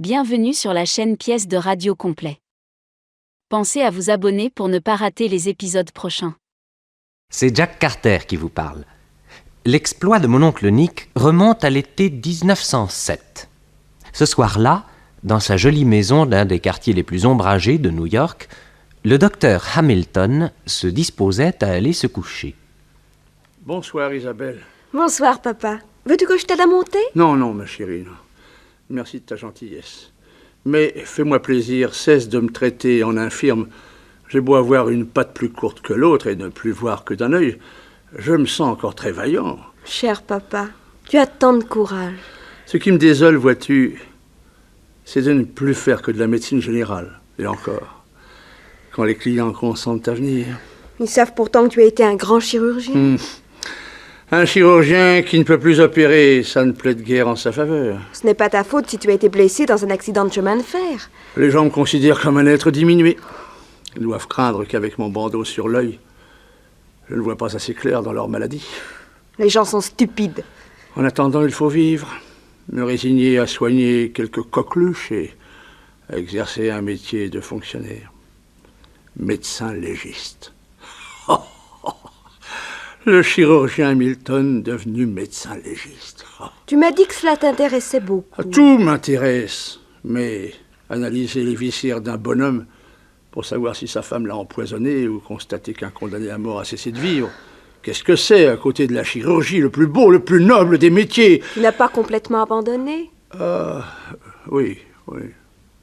Bienvenue sur la chaîne Pièces de Radio Complet. Pensez à vous abonner pour ne pas rater les épisodes prochains. C'est Jack Carter qui vous parle. L'exploit de mon oncle Nick remonte à l'été 1907. Ce soir-là, dans sa jolie maison d'un des quartiers les plus ombragés de New York, le docteur Hamilton se disposait à aller se coucher. Bonsoir Isabelle. Bonsoir papa. Veux-tu que je t'aide à monter? Non, ma chérie, non. Merci de ta gentillesse. Mais fais-moi plaisir, cesse de me traiter en infirme. J'ai beau avoir une patte plus courte que l'autre et ne plus voir que d'un œil, je me sens encore très vaillant. Cher papa, tu as tant de courage. Ce qui me désole, vois-tu, c'est de ne plus faire que de la médecine générale. Et encore, quand les clients consentent à venir. Ils savent pourtant que tu as été un grand chirurgien. Un chirurgien qui ne peut plus opérer, ça ne plaide guère en sa faveur. Ce n'est pas ta faute si tu as été blessé dans un accident de chemin de fer. Les gens me considèrent comme un être diminué. Ils doivent craindre qu'avec mon bandeau sur l'œil, je ne vois pas assez clair dans leur maladie. Les gens sont stupides. En attendant, il faut vivre, me résigner à soigner quelques coqueluches et à exercer un métier de fonctionnaire. Médecin légiste. Le chirurgien Hamilton devenu médecin légiste. Tu m'as dit que cela t'intéressait beaucoup. Tout m'intéresse, mais analyser les viscères d'un bonhomme pour savoir si sa femme l'a empoisonné ou constater qu'un condamné à mort a cessé de vivre, qu'est-ce que c'est à côté de la chirurgie, le plus beau, le plus noble des métiers? Tu n'as pas complètement abandonné? Oui,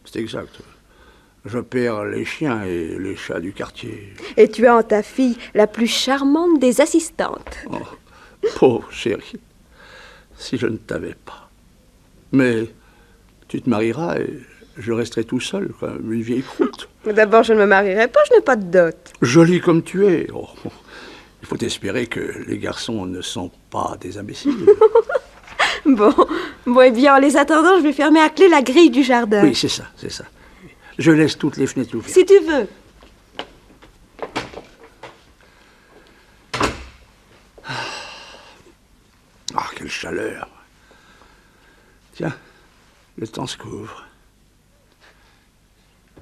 c'est exact. J'opère les chiens et les chats du quartier. Et tu as en ta fille la plus charmante des assistantes. Oh, pauvre chérie, si je ne t'avais pas. Mais tu te marieras et je resterai tout seul, comme une vieille croûte. D'abord, je ne me marierai pas, je n'ai pas de dot. Jolie comme tu es. Oh, il faut espérer que les garçons ne sont pas des imbéciles. Bon, eh bien, en les attendant, je vais fermer à clé la grille du jardin. Oui, c'est ça. Je laisse toutes les fenêtres ouvertes. Si tu veux. Ah, quelle chaleur. Tiens, le temps se couvre.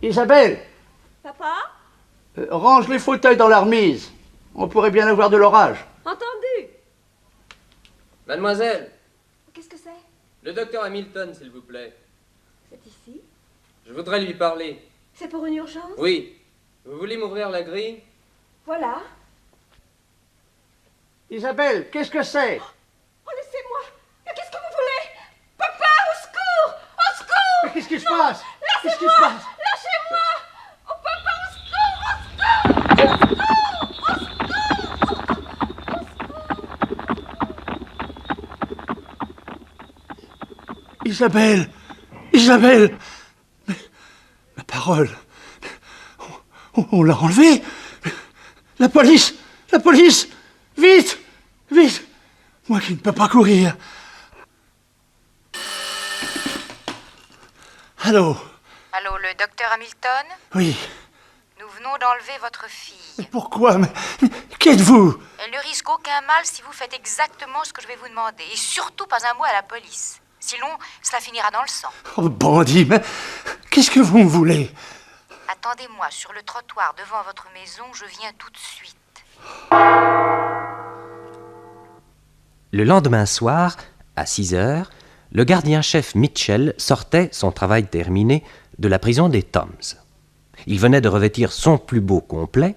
Isabelle, Papa? range les fauteuils dans la remise. On pourrait bien avoir de l'orage. Entendu. Mademoiselle, Qu'est-ce que c'est? le docteur Hamilton, s'il vous plaît. C'est ici? Je voudrais lui parler. C'est pour une urgence? Oui. Vous voulez m'ouvrir la grille? Voilà. Isabelle, qu'est-ce que c'est? Oh, laissez-moi! Mais qu'est-ce que vous voulez? Papa, au secours! Au secours! Mais qu'est-ce qui se passe? Qu'est-ce qui se Laissez-moi! passe? Lâchez-moi! Oh, papa, au secours! Au secours! Isabelle! Mais, ma parole! On l'a enlevée! La police! Vite! Moi qui ne peux pas courir! Allô, Allô, le docteur Hamilton? oui. Nous venons d'enlever votre fille. Pourquoi? Mais qui êtes-vous? Elle ne risque aucun mal si vous faites exactement ce que je vais vous demander. Et surtout pas un mot à la police. Sinon, cela finira dans le sang. Oh, bandit, mais qu'est-ce que vous me voulez? Attendez-moi sur le trottoir devant votre maison, je viens tout de suite. Le lendemain soir, à 6 heures, le gardien-chef Mitchell sortait, son travail terminé, de la prison des Toms. Il venait de revêtir son plus beau complet,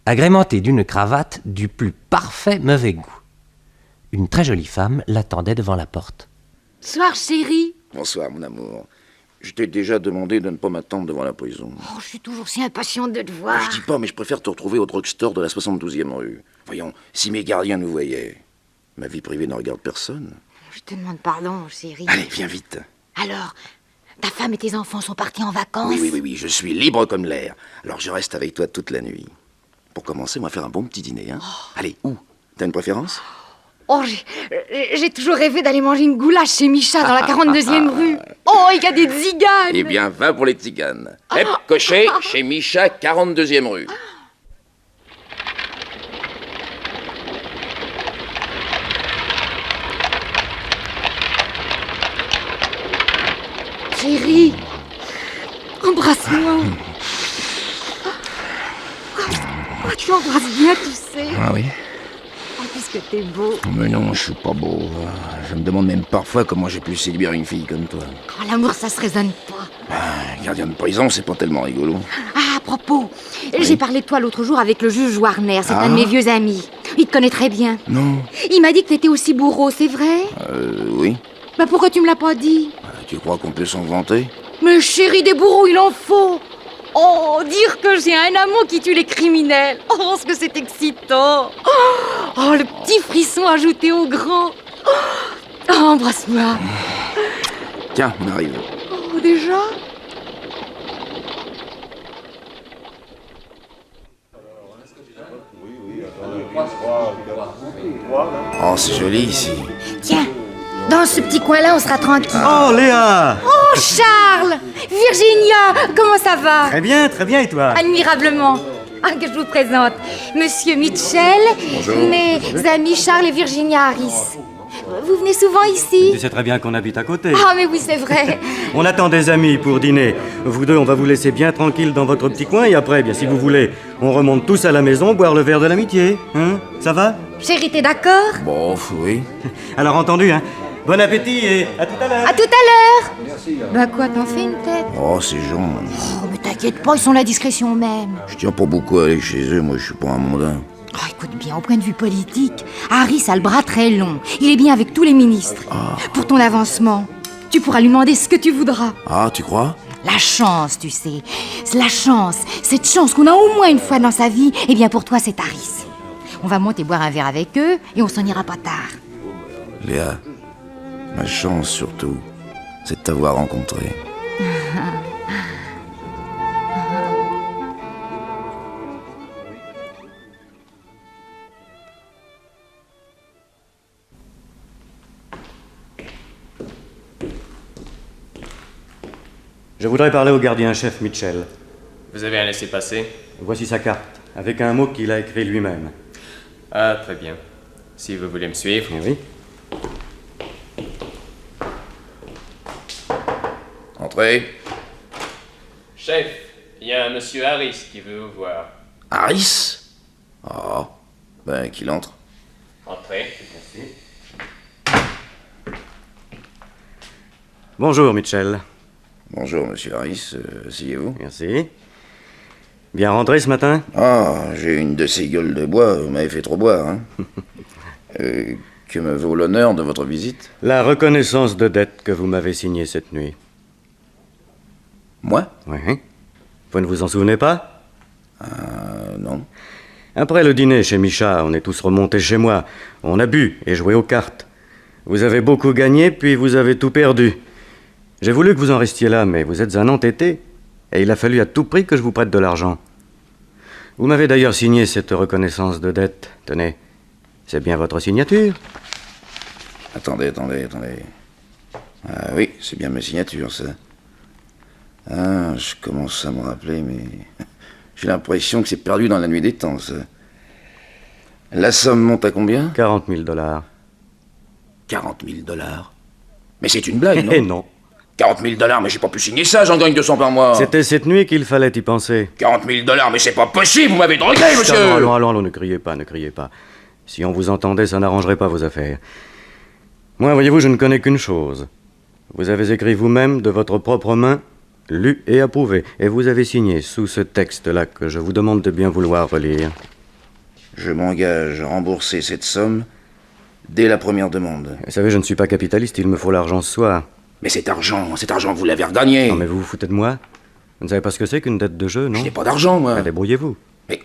agrémenté d'une cravate du plus parfait mauvais goût. Une très jolie femme l'attendait devant la porte. Soir, chérie. Bonsoir, mon amour. Je t'ai déjà demandé de ne pas m'attendre devant la prison. Oh, je suis toujours si impatiente de te voir. Je dis pas, mais je préfère te retrouver au drugstore de la 72e rue. Voyons, si mes gardiens nous voyaient. Ma vie privée ne regarde personne. Je te demande pardon, chérie. Allez, viens vite. Alors, ta femme et tes enfants sont partis en vacances? Oui, je suis libre comme l'air. Alors je reste avec toi toute la nuit. Pour commencer, on va faire un bon petit dîner, hein. Allez, où? T'as une préférence? Oh, j'ai toujours rêvé d'aller manger une goulash chez Micha dans la 42e rue. Oh, il y a des tziganes. Eh bien, va pour les tziganes. Hep, cocher, chez Micha, 42e rue. Chérie, Embrasse-moi. Oh, tu embrasses bien, tu sais. Ah oui? En plus que t'es beau. Mais non, je suis pas beau. Je me demande même parfois comment j'ai pu séduire une fille comme toi. Oh, l'amour, ça se raisonne pas. Gardien de prison, c'est pas tellement rigolo. Ah, à propos, j'ai parlé de toi l'autre jour avec le juge Warner, c'est un de mes vieux amis. Il te connaît très bien. Non. Il m'a dit que t'étais aussi bourreau, c'est vrai? Oui. Bah pourquoi tu me l'as pas dit? Tu crois qu'on peut s'en vanter? Mais chérie, des bourreaux, il en faut. Oh, dire que j'ai un amour qui tue les criminels. Oh, ce que c'est excitant. Oh, le petit frisson ajouté au grand. Oh, embrasse-moi. Tiens, on arrive. Oh, déjà? Oh, c'est joli ici. Tiens, dans ce petit coin-là, on sera tranquille. Oh, Léa! Oh, Charles! Virginia! Comment ça va? Très bien, et toi? Admirablement. Ah, que je vous présente Monsieur Mitchell, mes amis Charles et Virginia Harris. Vous venez souvent ici? Tu sais très bien qu'on habite à côté. Ah, mais oui, c'est vrai. On attend des amis pour dîner. Vous deux, on va vous laisser bien tranquille dans votre petit coin, et après, bien si vous voulez, on remonte tous à la maison boire le verre de l'amitié. Hein? Ça va? Chérie, t'es d'accord? Bon, oui. Alors, entendu, hein? Bon appétit et à tout à l'heure. À tout à l'heure. Bah quoi, t'en fais une tête? Oh, ces gens. Oh, mais t'inquiète pas, ils sont la discrétion même. Je tiens pas beaucoup à aller chez eux, moi je suis pas un mondain. Oh, écoute bien, au point de vue politique, Harris a le bras très long. Il est bien avec tous les ministres. Pour ton avancement, tu pourras lui demander ce que tu voudras. Ah, tu crois? La chance, tu sais. C'est la chance. Cette chance qu'on a au moins une fois dans sa vie, eh bien pour toi, c'est Harris. On va monter boire un verre avec eux et on s'en ira pas tard. Léa, ma chance surtout, c'est de t'avoir rencontré. Je voudrais parler au gardien-chef Mitchell. Vous avez un laissez-passer? Voici sa carte, avec un mot qu'il a écrit lui-même. Ah, très bien. Si vous voulez me suivre. Oui. Entrez. Chef, il y a un monsieur Harris qui veut vous voir. Harris? Oh, ben qu'il entre. Entrez. Merci. Bonjour, Mitchell. Bonjour, monsieur Harris, asseyez-vous. Merci. Bien rentré ce matin? Ah, j'ai une de ces gueules de bois, vous m'avez fait trop boire, hein. Que me vaut l'honneur de votre visite? La reconnaissance de dette que vous m'avez signée cette nuit. Moi? Oui. Vous ne vous en souvenez pas? Non. Après le dîner chez Micha, on est tous remontés chez moi. On a bu et joué aux cartes. Vous avez beaucoup gagné, puis vous avez tout perdu. J'ai voulu que vous en restiez là, mais vous êtes un entêté. Et il a fallu à tout prix que je vous prête de l'argent. Vous m'avez d'ailleurs signé cette reconnaissance de dette. Tenez, c'est bien votre signature? Attendez. Ah oui, c'est bien ma signature, ça. Ah, je commence à me rappeler, mais j'ai l'impression que c'est perdu dans la nuit des temps, ça. La somme monte à combien? 40 000 $. 40 000 $. Mais c'est une blague, non? Eh non. 40 000 $, mais j'ai pas pu signer ça, j'en gagne 200 par mois. C'était cette nuit qu'il fallait y penser. 40 000 $, mais c'est pas possible, vous m'avez drogué, monsieur! Allons, ne criez pas. Si on vous entendait, ça n'arrangerait pas vos affaires. Moi, voyez-vous, je ne connais qu'une chose. Vous avez écrit vous-même, de votre propre main, lu et approuvé. Et vous avez signé sous ce texte-là que je vous demande de bien vouloir relire. Je m'engage à rembourser cette somme dès la première demande. Vous savez, je ne suis pas capitaliste, il me faut l'argent ce soir. Mais cet argent, vous l'avez regagné. Non, mais vous vous foutez de moi? Vous ne savez pas ce que c'est qu'une dette de jeu, non? Je n'ai pas d'argent, moi. Ah, débrouillez-vous. Mais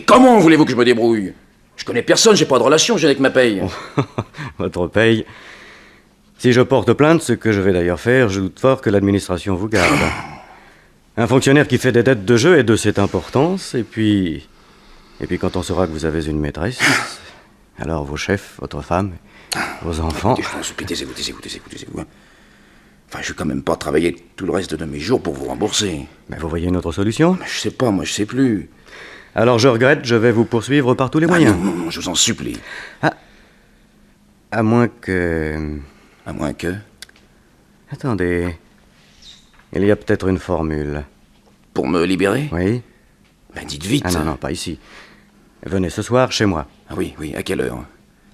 comment voulez-vous que je me débrouille? Je connais personne, j'ai pas de relation, j'ai avec ma paye. Votre paye. Si je porte plainte, ce que je vais d'ailleurs faire, je doute fort que l'administration vous garde. Un fonctionnaire qui fait des dettes de jeu est de cette importance, et puis quand on saura que vous avez une maîtresse, alors vos chefs, votre femme, vos enfants... Taisez-vous. Enfin, je vais quand même pas travailler tout le reste de mes jours pour vous rembourser. Mais vous voyez une autre solution? Je sais pas, moi je sais plus. Alors je regrette, je vais vous poursuivre par tous les moyens. Non, je vous en supplie. À moins que... À moins que... Attendez. Il y a peut-être une formule. Pour me libérer? Oui? Ben dites vite. Ah non, pas ici. Venez ce soir chez moi. Ah oui, à quelle heure?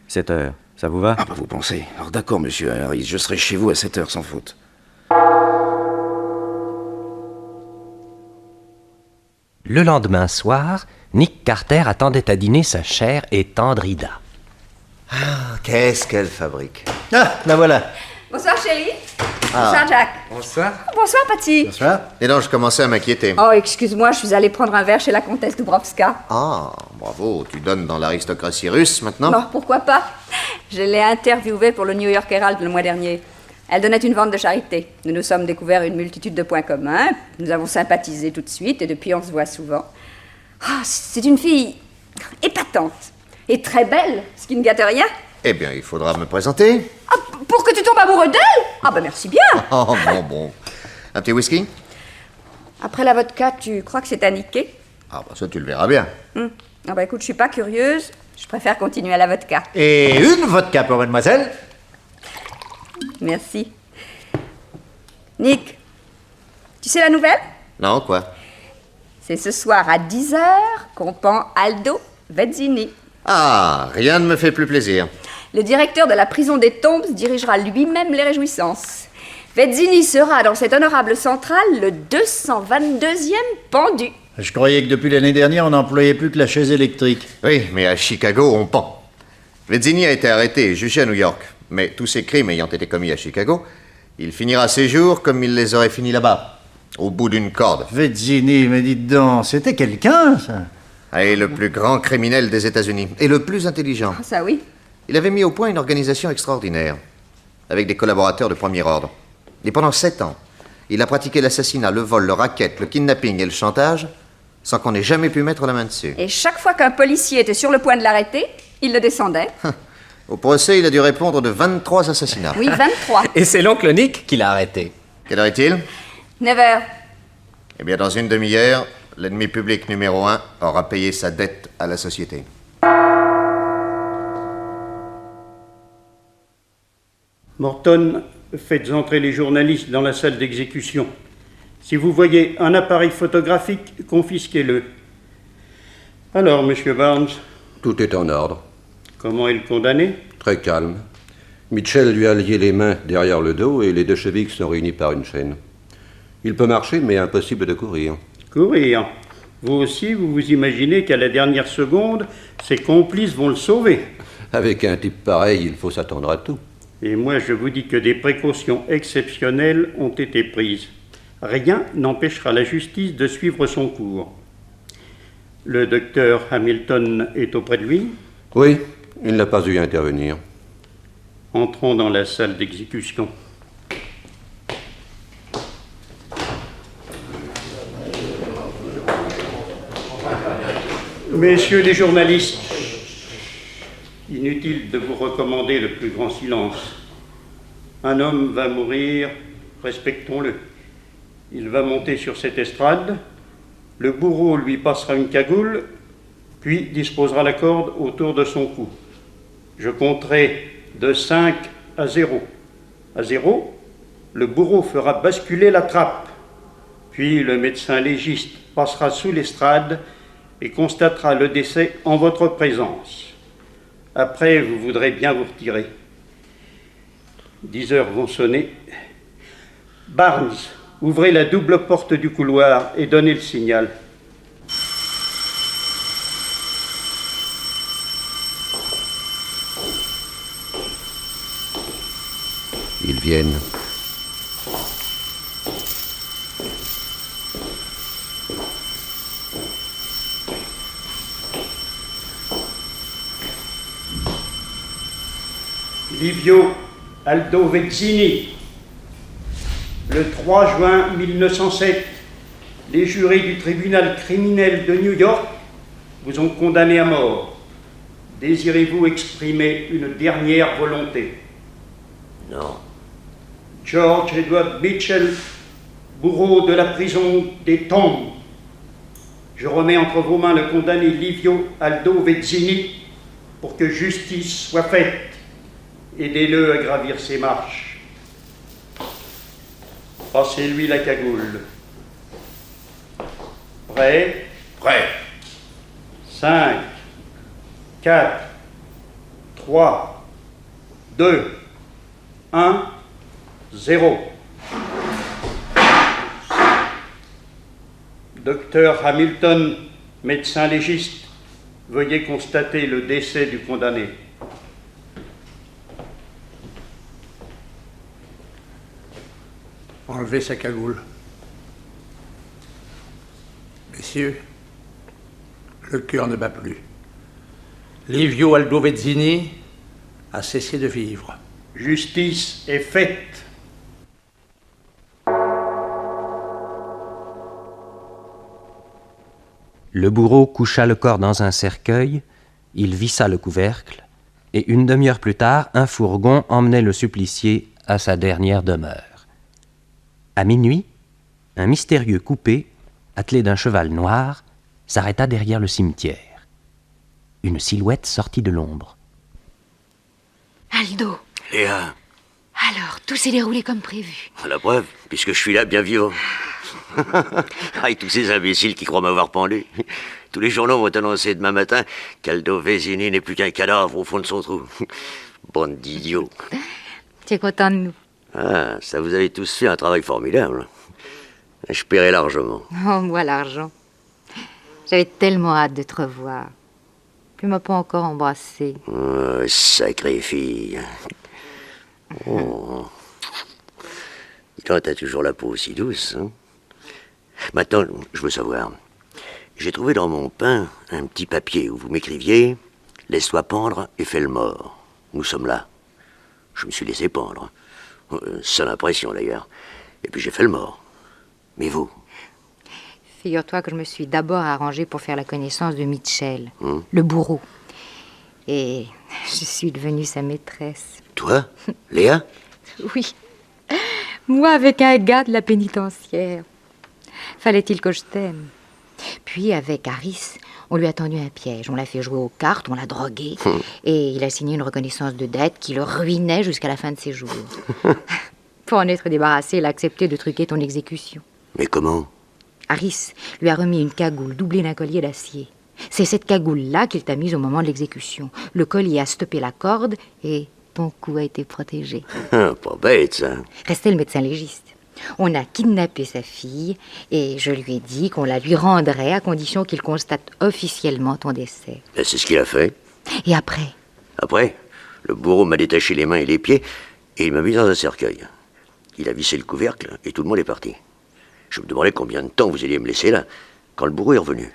7 heures. Ça vous va? Ah bah vous pensez. Alors d'accord, monsieur Harris, je serai chez vous à 7 heures sans faute. Le lendemain soir, Nick Carter attendait à dîner sa chère et tendre Ida. Ah, qu'est-ce qu'elle fabrique? Ah, la voilà. Bonsoir, chérie. Bonsoir, Jack. Bonsoir. Bonsoir, Patty. Bonsoir. Et donc, je commençais à m'inquiéter. Oh, excuse-moi, je suis allée prendre un verre chez la comtesse Dubrovska. Ah, bravo, tu donnes dans l'aristocratie russe maintenant? Non, pourquoi pas? Je l'ai interviewée pour le New York Herald le mois dernier. Elle donnait une vente de charité. Nous nous sommes découverts une multitude de points communs. Nous avons sympathisé tout de suite et depuis on se voit souvent. Ah, c'est une fille épatante et très belle, ce qui ne gâte rien. Eh bien, il faudra me présenter. Ah, pour que tu tombes amoureux d'elle? Ah bah merci bien. Oh, bon. Un petit whisky? Après la vodka, tu crois que c'est à niquer? Ah, bah ça, tu le verras bien. Ah bah écoute, je suis pas curieuse. Je préfère continuer à la vodka. Et une vodka pour mademoiselle? Merci. Nick, tu sais la nouvelle? Non, quoi? C'est ce soir à 10h qu'on pend Aldo Vezzini. Ah, rien ne me fait plus plaisir. Le directeur de la prison des Tombes dirigera lui-même les réjouissances. Vezzini sera dans cette honorable centrale le 222e pendu. Je croyais que depuis l'année dernière, on n'employait plus que la chaise électrique. Oui, mais à Chicago, on pend. Vezzini a été arrêté et jugé à New York. Mais tous ces crimes ayant été commis à Chicago, il finira ses jours comme il les aurait finis là-bas, au bout d'une corde. Vezzini, mais dites donc, c'était quelqu'un, ça? Et le plus grand criminel des États-Unis. Et le plus intelligent. Ah, ça oui. Il avait mis au point une organisation extraordinaire, avec des collaborateurs de premier ordre. Et pendant 7 ans, il a pratiqué l'assassinat, le vol, le racket, le kidnapping et le chantage, sans qu'on ait jamais pu mettre la main dessus. Et chaque fois qu'un policier était sur le point de l'arrêter, il le descendait. Au procès, il a dû répondre de 23 assassinats. Oui, 23. Et c'est l'oncle Nick qui l'a arrêté. Quelle heure est-il? 9h. Eh bien, dans une demi-heure, l'ennemi public numéro 1 aura payé sa dette à la société. Morton, faites entrer les journalistes dans la salle d'exécution. Si vous voyez un appareil photographique, confisquez-le. Alors, monsieur Barnes? Tout est en ordre. Comment est le condamné? Très calme. Mitchell lui a lié les mains derrière le dos et les deux chevilles sont réunies par une chaîne. Il peut marcher, mais impossible de courir. Courir? Vous aussi, vous vous imaginez qu'à la dernière seconde, ses complices vont le sauver? Avec un type pareil, il faut s'attendre à tout. Et moi, je vous dis que des précautions exceptionnelles ont été prises. Rien n'empêchera la justice de suivre son cours. Le docteur Hamilton est auprès de lui? Oui, il n'a pas eu à intervenir. Entrons dans la salle d'exécution. Messieurs les journalistes, inutile de vous recommander le plus grand silence. Un homme va mourir, respectons-le. Il va monter sur cette estrade, le bourreau lui passera une cagoule, puis disposera la corde autour de son cou. Je compterai de 5 à 0. À 0, le bourreau fera basculer la trappe, puis le médecin légiste passera sous l'estrade et constatera le décès en votre présence. Après, vous voudrez bien vous retirer. 10 heures vont sonner. Barnes, ouvrez la double porte du couloir et donnez le signal. Ils viennent. Livio Aldo Vezzini. Le 3 juin 1907, les jurés du tribunal criminel de New York vous ont condamné à mort. Désirez-vous exprimer une dernière volonté? Non. George Edward Mitchell, bourreau de la prison des Tombes. Je remets entre vos mains le condamné Livio Aldo Vezzini pour que justice soit faite. Aidez-le à gravir ses marches. Passez-lui la cagoule. Prêt? Prêt. 5, 4, 3, 2, 1, 0. Docteur Hamilton, médecin légiste, veuillez constater le décès du condamné. Enlevez sa cagoule. Messieurs, le cœur ne bat plus. Livio Aldovezzini a cessé de vivre. Justice est faite. Le bourreau coucha le corps dans un cercueil, il vissa le couvercle, et une demi-heure plus tard, un fourgon emmenait le supplicié à sa dernière demeure. À minuit, un mystérieux coupé, attelé d'un cheval noir, s'arrêta derrière le cimetière. Une silhouette sortit de l'ombre. Aldo, Léa, alors, tout s'est déroulé comme prévu. la preuve, puisque je suis là bien vivant. Avec tous ces imbéciles qui croient m'avoir pendu. Tous les journaux vont annoncer demain matin qu'Aldo Vezzini n'est plus qu'un cadavre au fond de son trou. Bande d'idiots. Tu es content de nous? Ah, ça vous avez tous fait un travail formidable. Je paierai largement. Oh, moi, l'argent. J'avais tellement hâte de te revoir. Tu m'as pas encore embrassé. Oh, sacrée fille. Oh. Toi, t'as toujours la peau aussi douce, hein? Maintenant, je veux savoir. J'ai trouvé dans mon pain un petit papier où vous m'écriviez « Laisse-toi pendre et fais le mort. Nous sommes là. » Je me suis laissé pendre. Seule impression, d'ailleurs. Et puis j'ai fait le mort. Mais vous? Figure-toi que je me suis d'abord arrangée pour faire la connaissance de Mitchell, le bourreau. Et je suis devenue sa maîtresse. Toi? Léa? Oui. Moi avec un gars de la pénitentiaire. Fallait-il que je t'aime? Puis avec Harris, on lui a tendu un piège. On l'a fait jouer aux cartes, on l'a drogué. Et il a signé une reconnaissance de dette qui le ruinait jusqu'à la fin de ses jours. Pour en être débarrassé, il a accepté de truquer ton exécution. Mais comment? Harris lui a remis une cagoule doublée d'un collier d'acier. C'est cette cagoule-là qu'il t'a mise au moment de l'exécution. Le collier a stoppé la corde et ton cou a été protégé. Pas bête, ça. Restait le médecin légiste. On a kidnappé sa fille et je lui ai dit qu'on la lui rendrait à condition qu'il constate officiellement ton décès. C'est ce qu'il a fait. Et après? Après, le bourreau m'a détaché les mains et les pieds et il m'a mis dans un cercueil. Il a vissé le couvercle et tout le monde est parti. Je me demandais combien de temps vous alliez me laisser là quand le bourreau est revenu.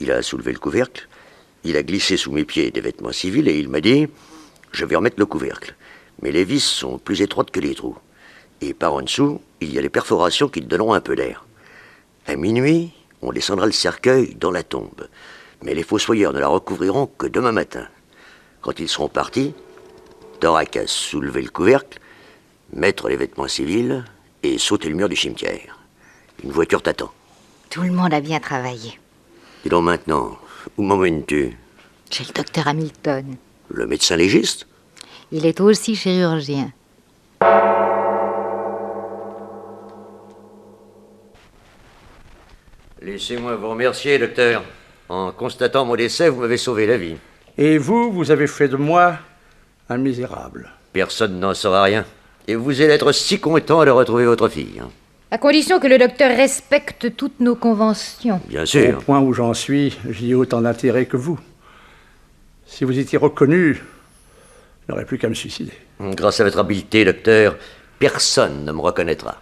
Il a soulevé le couvercle, il a glissé sous mes pieds des vêtements civils et il m'a dit « Je vais remettre le couvercle, mais les vis sont plus étroites que les trous. Et par en dessous, il y a les perforations qui te donneront un peu d'air. À minuit, on descendra le cercueil dans la tombe, mais les fossoyeurs ne la recouvriront que demain matin. Quand ils seront partis, t'auras qu'à soulever le couvercle, mettre les vêtements civils et sauter le mur du cimetière. Une voiture t'attend. » Tout le monde a bien travaillé. Et donc maintenant, où m'emmènes-tu? Chez le docteur Hamilton. Le médecin légiste? Il est aussi chirurgien. Laissez-moi vous remercier, docteur. En constatant mon décès, vous m'avez sauvé la vie. Et vous avez fait de moi un misérable. Personne n'en saura rien. Et vous allez être si content de retrouver votre fille. À condition que le docteur respecte toutes nos conventions. Bien sûr. Au point où j'en suis, j'y ai autant d'intérêt que vous. Si vous étiez reconnu, je n'aurais plus qu'à me suicider. Grâce à votre habileté, docteur, personne ne me reconnaîtra.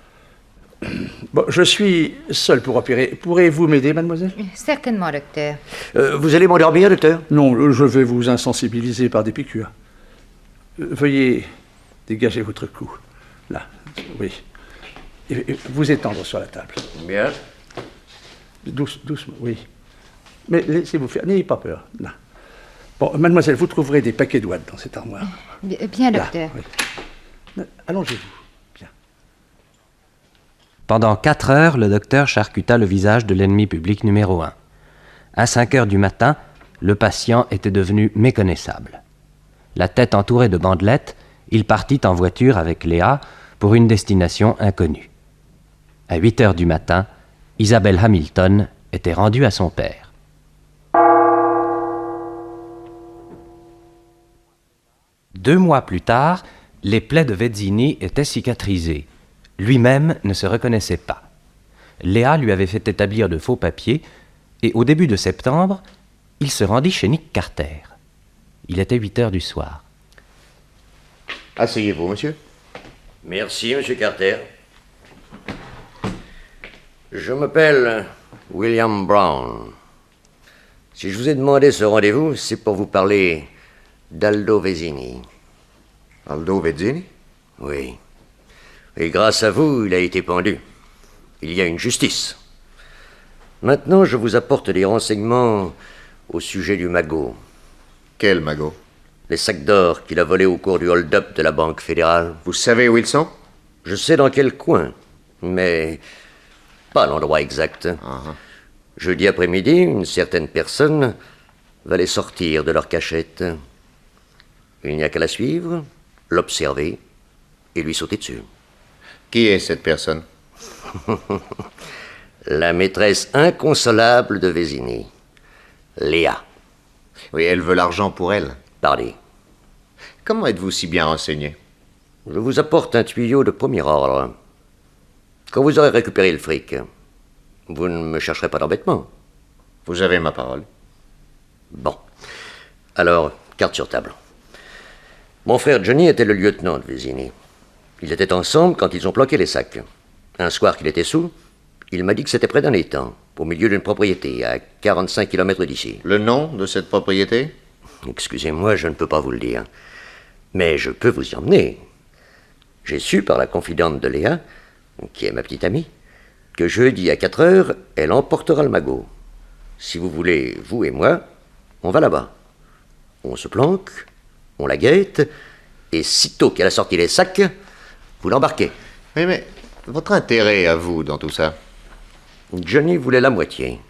Bon, je suis seul pour opérer. Pourrez-vous m'aider, mademoiselle? Certainement, docteur. Vous allez m'endormir, docteur? Non, je vais vous insensibiliser par des piqûres. Veuillez dégager votre cou. Là, oui. Et vous étendre sur la table. Bien. Doucement, oui. Mais laissez-vous faire, n'ayez pas peur. Là. Bon, mademoiselle, vous trouverez des paquets de ouate dans cette armoire. Bien, docteur. Là, oui. Allongez-vous. Bien. Pendant 4 heures, le docteur charcuta le visage de l'ennemi public numéro 1. À 5 heures du matin, le patient était devenu méconnaissable. La tête entourée de bandelettes, il partit en voiture avec Léa pour une destination inconnue. À 8 heures du matin, Isabelle Hamilton était rendue à son père. Deux mois plus tard, les plaies de Vezzini étaient cicatrisées. Lui-même ne se reconnaissait pas. Léa lui avait fait établir de faux papiers et au début de septembre, il se rendit chez Nick Carter. Il était 8 heures du soir. Asseyez-vous, monsieur. Merci, monsieur Carter. Je m'appelle William Brown. Si je vous ai demandé ce rendez-vous, c'est pour vous parler d'Aldo Vezzini. Aldo Vezzini? Oui. Et grâce à vous, il a été pendu. Il y a une justice. Maintenant, je vous apporte des renseignements au sujet du magot. Quel magot? Les sacs d'or qu'il a volés au cours du hold-up de la Banque fédérale. Vous savez où ils sont? Je sais dans quel coin, mais pas l'endroit exact. Jeudi après-midi, une certaine personne va les sortir de leur cachette. Il n'y a qu'à la suivre, l'observer et lui sauter dessus. Qui est cette personne? La maîtresse inconsolable de Vezzini, Léa. Oui, elle veut l'argent pour elle. Parlez. Comment êtes-vous si bien renseigné? Je vous apporte un tuyau de premier ordre. Quand vous aurez récupéré le fric, vous ne me chercherez pas d'embêtement. Vous avez ma parole. Bon. Alors, carte sur table. Mon frère Johnny était le lieutenant de Vezzini. Ils étaient ensemble quand ils ont planqué les sacs. Un soir qu'il était sous, il m'a dit que c'était près d'un étang, au milieu d'une propriété, à 45 km d'ici. Le nom de cette propriété? Excusez-moi, je ne peux pas vous le dire. Mais je peux vous y emmener. J'ai su par la confidente de Léa, qui est ma petite amie, que jeudi à 4 heures, elle emportera le magot. Si vous voulez, vous et moi, on va là-bas. On se planque, on la guette, et sitôt qu'elle a sorti les sacs, vous l'embarquez. Oui, mais votre intérêt à vous dans tout ça? Johnny voulait la moitié.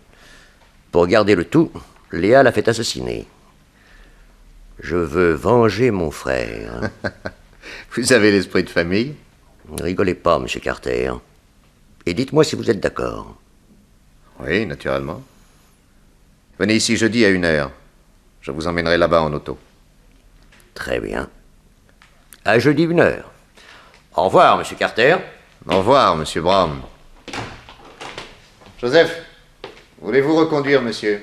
Pour garder le tout, Léa l'a fait assassiner. Je veux venger mon frère. Vous avez l'esprit de famille? Ne rigolez pas, monsieur Carter. Et dites-moi si vous êtes d'accord. Oui, naturellement. Venez ici jeudi à 1 heure. Je vous emmènerai là-bas en auto. Très bien. À jeudi 1 heure. Au revoir, monsieur Carter. Au revoir, monsieur Brown. Joseph, voulez-vous reconduire, monsieur?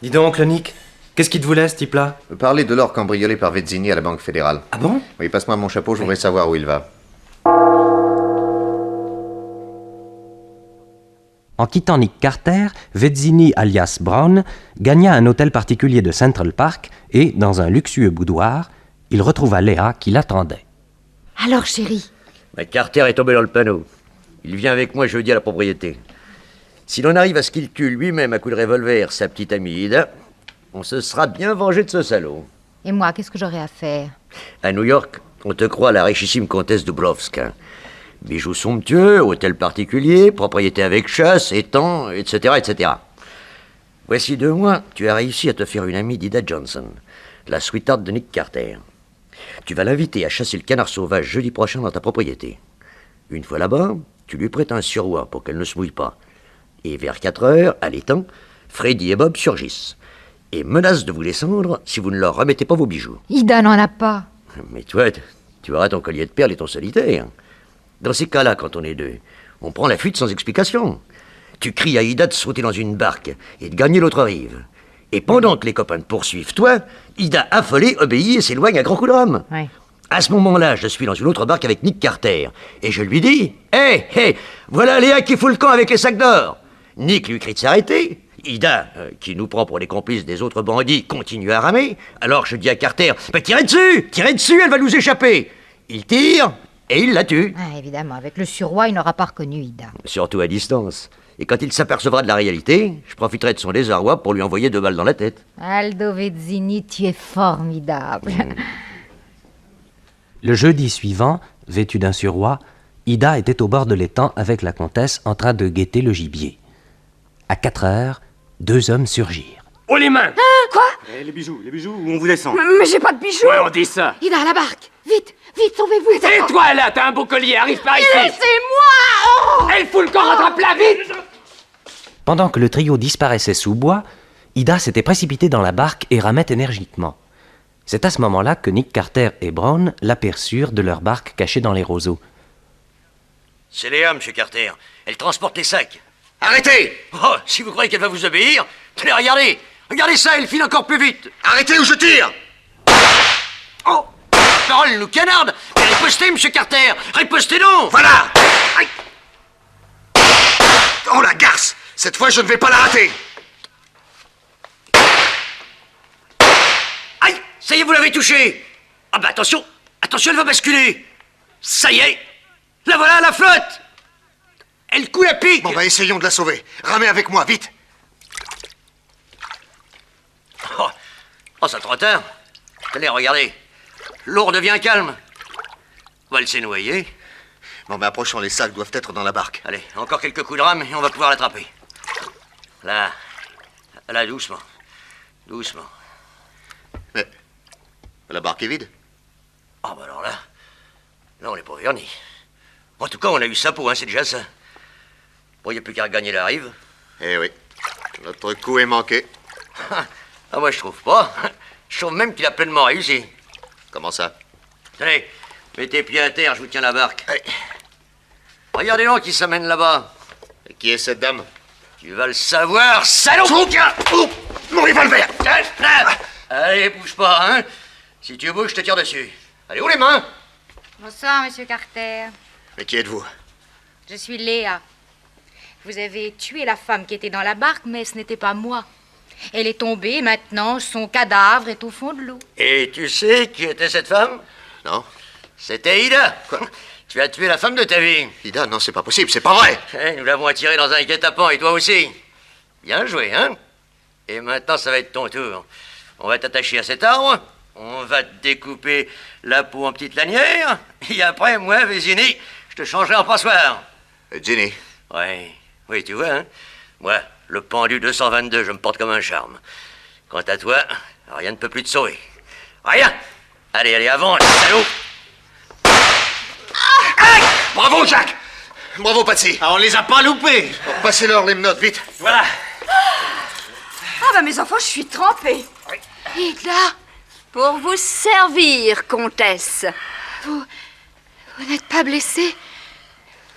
Dis donc, le Nick, qu'est-ce qu'il te voulait, ce type-là? Parler de l'or cambriolé par Vezzini à la Banque fédérale. Ah bon? Oui, passe-moi mon chapeau, je voudrais savoir où il va. En quittant Nick Carter, Vezzini alias Brown gagna un hôtel particulier de Central Park et, dans un luxueux boudoir, il retrouva Léa qui l'attendait. Alors, chérie? Mais Carter est tombé dans le panneau. Il vient avec moi jeudi à la propriété. Si l'on arrive à ce qu'il tue lui-même à coup de revolver sa petite amie Ida, on se sera bien vengé de ce salaud. Et moi, qu'est-ce que j'aurais à faire? À New York, on te croit la richissime comtesse Dubrovska. Bijoux somptueux, hôtel particulier, propriété avec chasse, étang, etc., etc. Voici 2 mois, tu as réussi à te faire une amie d'Ida Johnson, la sweetheart de Nick Carter. Tu vas l'inviter à chasser le canard sauvage jeudi prochain dans ta propriété. Une fois là-bas, tu lui prêtes un surroi pour qu'elle ne se mouille pas. Et vers 4 heures, à l'étang, Freddy et Bob surgissent et menacent de vous descendre si vous ne leur remettez pas vos bijoux. Ida n'en a pas. Mais toi, tu auras ton collier de perles et ton solitaire. Dans ces cas-là, quand on est deux, on prend la fuite sans explication. Tu cries à Ida de sauter dans une barque et de gagner l'autre rive. Et pendant que les copains te poursuivent, toi, Ida, affolée, obéit et s'éloigne à grands coups de rame. Ouais. À ce moment-là, je suis dans une autre barque avec Nick Carter. Et je lui dis, hé, voilà Léa qui fout le camp avec les sacs d'or. Nick lui crie de s'arrêter. Ida, qui nous prend pour les complices des autres bandits, continue à ramer. Alors je dis à Carter, tirez dessus, elle va nous échapper. Il tire et il la tue. Ah, évidemment, avec le surroi, il n'aura pas reconnu Ida. Surtout à distance. Et quand il s'apercevra de la réalité, je profiterai de son désarroi pour lui envoyer 2 balles dans la tête. Aldo Vezzini, tu es formidable. Le jeudi suivant, vêtue d'un surroi, Ida était au bord de l'étang avec la comtesse en train de guetter le gibier. À 4 heures, 2 hommes surgirent. Oh, les mains! Quoi? Les bijoux, on vous descend. Mais j'ai pas de bijoux! Ouais, on dit ça! Ida, à la barque! Vite! Vite, sauvez-vous. Et toi, là, t'as un beau collier, arrive par ici. Laissez-moi. Oh. Elle fout le corps, attrape-la, vite. Pendant que le trio disparaissait sous bois, Ida s'était précipitée dans la barque et ramait énergiquement. C'est à ce moment-là que Nick Carter et Brown l'aperçurent de leur barque cachée dans les roseaux. C'est Léa, monsieur Carter. Elle transporte les sacs. Arrêtez! Oh, si vous croyez qu'elle va vous obéir, tenez, regardez. Regardez ça, elle file encore plus vite. Arrêtez ou je tire! Oh, la parole nous canarde. Mais ripostez, monsieur Carter. Ripostez donc. Voilà! Aïe. Oh la garce! Cette fois, je ne vais pas la rater! Aïe, ça y est, vous l'avez touchée. Ah bah attention, attention, elle va basculer. Ça y est, la voilà, la flotte. Elle coule à pic. Bon bah essayons de la sauver. Ramez avec moi, vite! Oh, ça trop tard. Tenez, regardez. L'eau redevient calme. On va le laisser noyer. Bon mais approchons, les sacs doivent être dans la barque. Allez, encore quelques coups de rame et on va pouvoir l'attraper. Là, doucement. Doucement. Mais la barque est vide. Ah bah alors là, on n'est pas vernis. En tout cas, on a eu sa peau, hein, c'est déjà ça. Bon, il n'y a plus qu'à regagner la rive. Eh oui, notre coup est manqué. Ah, moi, je trouve pas. Je trouve même qu'il a pleinement réussi. Comment ça? Allez, mettez pied à terre, je vous tiens la barque. Allez. Regardez donc qui s'amène là-bas. Et qui est cette dame? Tu vas le savoir, salaud! Oh, mon revolver! Allez, bouge pas, hein. Si tu bouges, je te tire dessus. Allez, où les mains? Bonsoir, monsieur Carter. Mais qui êtes-vous? Je suis Léa. Vous avez tué la femme qui était dans la barque, mais ce n'était pas moi. Elle est tombée, maintenant son cadavre est au fond de l'eau. Et tu sais qui était cette femme? Non. C'était Ida. Quoi? Tu as tué la femme de ta vie. Ida, non, c'est pas possible, c'est pas vrai. Nous l'avons attirée dans un guet-apens, et toi aussi. Bien joué, hein? Et maintenant, ça va être ton tour. On va t'attacher à cet arbre, on va te découper la peau en petites lanières, et après, moi, Vézini, je te changerai en passoire. Ginny. Oui, tu vois, hein? Moi, le pendu 222, je me porte comme un charme. Quant à toi, rien ne peut plus te sauver. Rien! Allez, avant, salaud! Bravo, Jack! Bravo, Patsy! Ah, on les a pas loupés! Passez-leur les menottes, vite! Voilà! Ah bah mes enfants, je suis trempée. Ida, Pour vous servir, comtesse. vous n'êtes pas blessée?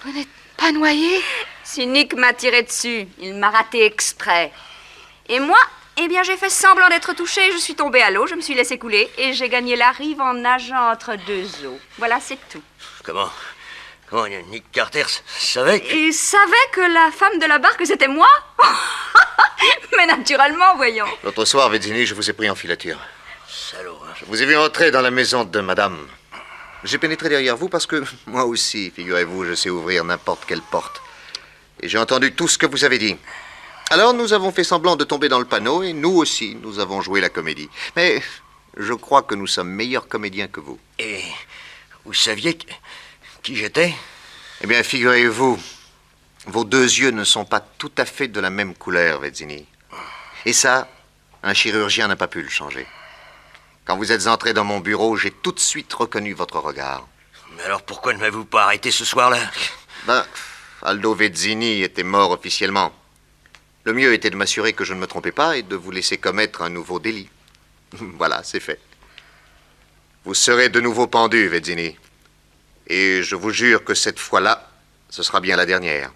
Vous n'êtes pas noyée? Si Nick m'a tiré dessus, il m'a raté exprès. Et moi, eh bien j'ai fait semblant d'être touchée, je suis tombée à l'eau, je me suis laissée couler et j'ai gagné la rive en nageant entre deux eaux. Voilà, c'est tout. Comment Nick Carter savait que... Il savait que la femme de la barque, c'était moi? Mais naturellement, voyons. L'autre soir, Vézini, je vous ai pris en filature. Salaud, hein. Je vous ai vu entrer dans la maison de madame. J'ai pénétré derrière vous parce que, moi aussi, figurez-vous, je sais ouvrir n'importe quelle porte. Et j'ai entendu tout ce que vous avez dit. Alors nous avons fait semblant de tomber dans le panneau et nous aussi, nous avons joué la comédie. Mais je crois que nous sommes meilleurs comédiens que vous. Et vous saviez qui j'étais? Eh bien, figurez-vous, vos deux yeux ne sont pas tout à fait de la même couleur, Vézini. Et ça, un chirurgien n'a pas pu le changer. Quand vous êtes entré dans mon bureau, j'ai tout de suite reconnu votre regard. Mais alors pourquoi ne m'avez-vous pas arrêté ce soir-là? Ben, Aldo Vézini était mort officiellement. Le mieux était de m'assurer que je ne me trompais pas et de vous laisser commettre un nouveau délit. Voilà, c'est fait. Vous serez de nouveau pendu, Vézini. Et je vous jure que cette fois-là, ce sera bien la dernière.